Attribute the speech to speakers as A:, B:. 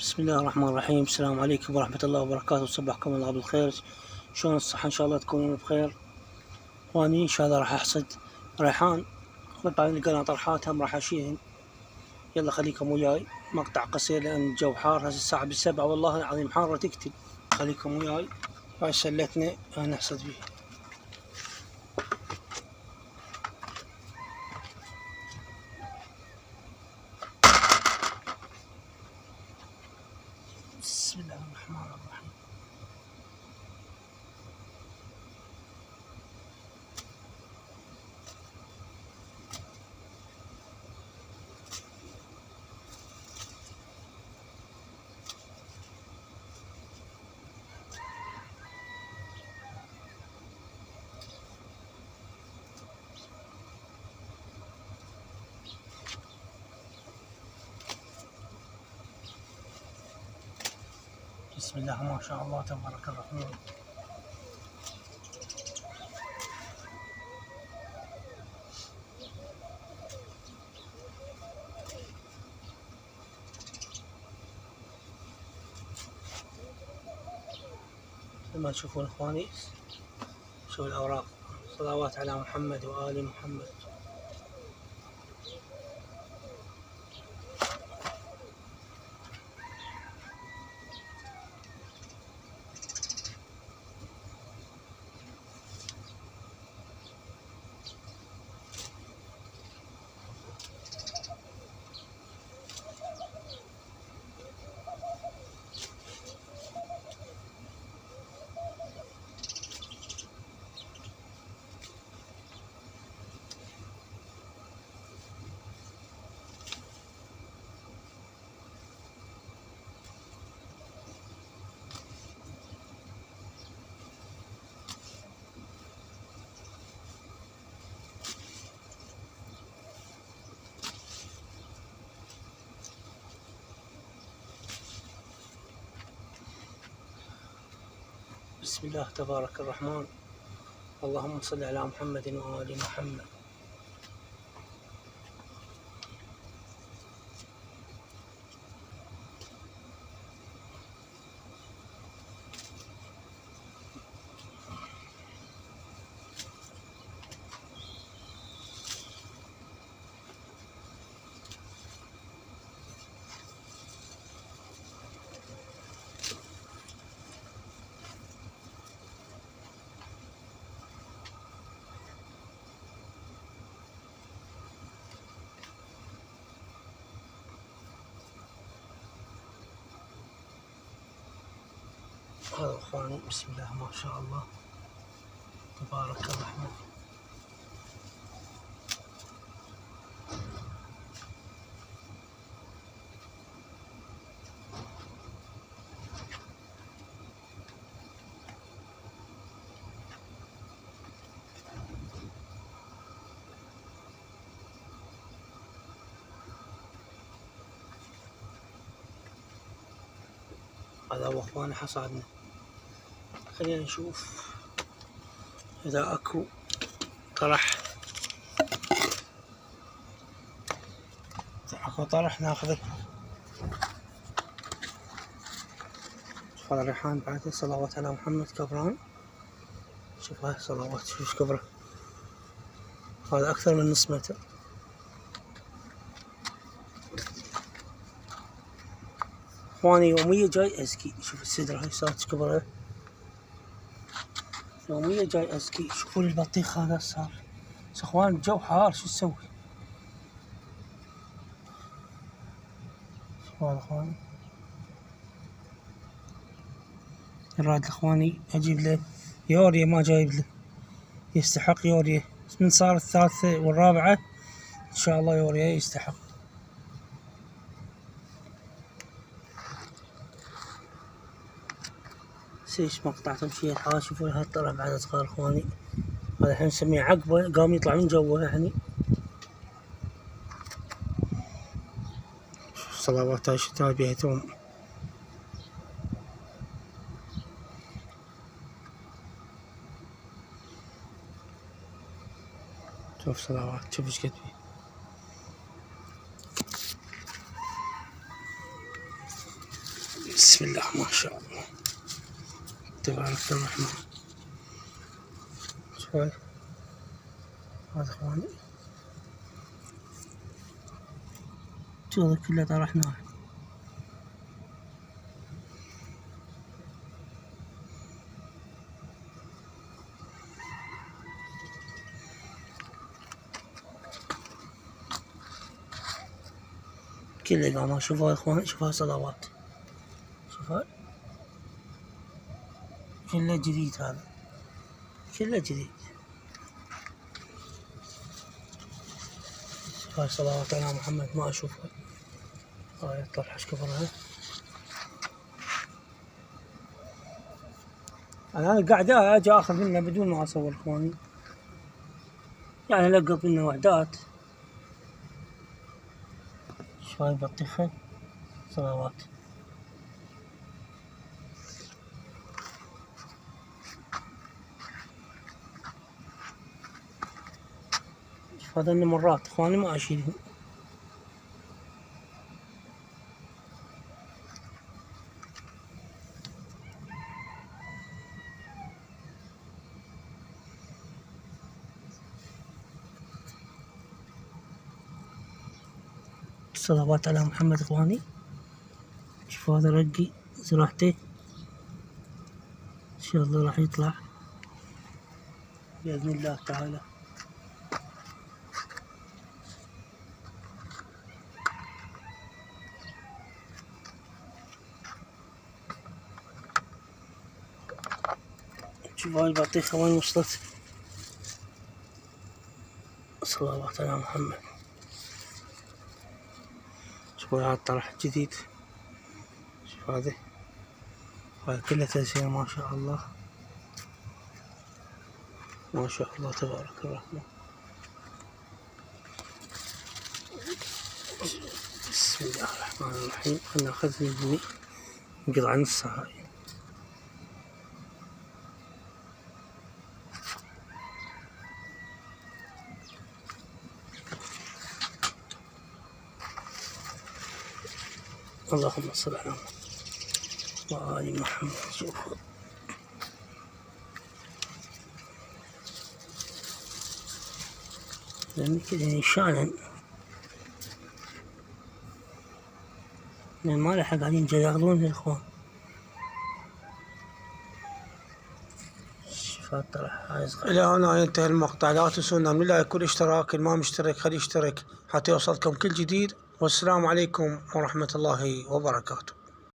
A: بسم الله الرحمن الرحيم. السلام عليكم ورحمة الله وبركاته. صبحكم الله بالخير. شلون الصحة؟ إن شاء الله تكونون بخير. وأني إن شاء الله راح أحصد ريحان، وطبعا القناة طرحات هم راح أشيلهن. يلا خليكم وياي، مقطع قصير لأن الجو حار. هسه الساعة ب7 والله العظيم حارة تقتل. خليكم وياي. هاي سلتنا نحصد فيها. بسم الله الرحمن الرحيم. بسم الله ما شاء الله تبارك الرحمن. لما تشوفون اخواني شوف الاوراق، صلوات على محمد وآل محمد. بسم الله تبارك الرحمن. اللهم صل على محمد وآل محمد. هذا اخواني بسم الله ما شاء الله تبارك الرحمن. هذا هو اخواني حصادنا. خلينا نشوف اذا اكو طرح. اذا اكو طرح ناخذه. هذا الريحان بعد صلوات على محمد كبران. شوف هاي صلوات شوف ايش كبره. هذا اكثر من نص متر. اخواني يومية جاي ازكي. شوف السدرة هاي صارت كبرها. يومية جاي ازكي. شوفوا لي البطيخ هذا صار. بس اخوان الجو حار شو تسوي؟ شوفوا هذا اخواني. الراد اخواني اجيب له يوريا ما جايب له. يستحق يوريا. من صار الثالثة والرابعة ان شاء الله يوريا يستحق. سيش مقطع تمشي حال. شوفوا هاي الطلع بعد صغار اخواني. هذا الحين نسميه عقبة قام يطلع من جوا يعني. صلوات هاي الشتاء بيها توم. شوف صلوات شوف ايش قد فيه. بسم الله ما شاء الله تبارك الرحمن. شوي هذا اخواني شوف كله طرحناه. كله قام شوفوا يا اخوان، شوفوا صلوات، شوفوا كله جديد، هذا كله جديد. هاي صلوات على محمد ما اشوفها. هاي الطرحة ايش كبرها. انا قاعد اجي اخذ منه بدون ما اصور اخواني، يعني لقط منه وحدات. شوي بطيخة صلوات. شوف هذا مرات اخواني ما اشيلهم. صلوات على محمد اخواني. شوف هذا رقي زرعته ان شاء الله راح يطلع بإذن الله تعالى. شوف هاي البطيخة وين وصلت. صلوات على محمد. شوف هذا الطرح جديد. شوف هذا، هاي كلها تزيين ما شاء الله ما شاء الله تبارك الرحمن. بسم الله الرحمن الرحيم. خلنا ناخذ مني نقطع نصها هاي. اللهم صل على محمد وآل محمد. شوفوا لأن كذا شانا ما لحق قاعدين يجرغلون الإخوان. شوف طرح هاي صغير. إلى هنا ينتهي المقطع. لا تنسونا من لايك والاشتراك، اللي ما مشترك خليه يشترك حتى يوصلكم كل جديد. والسلام عليكم ورحمة الله وبركاته.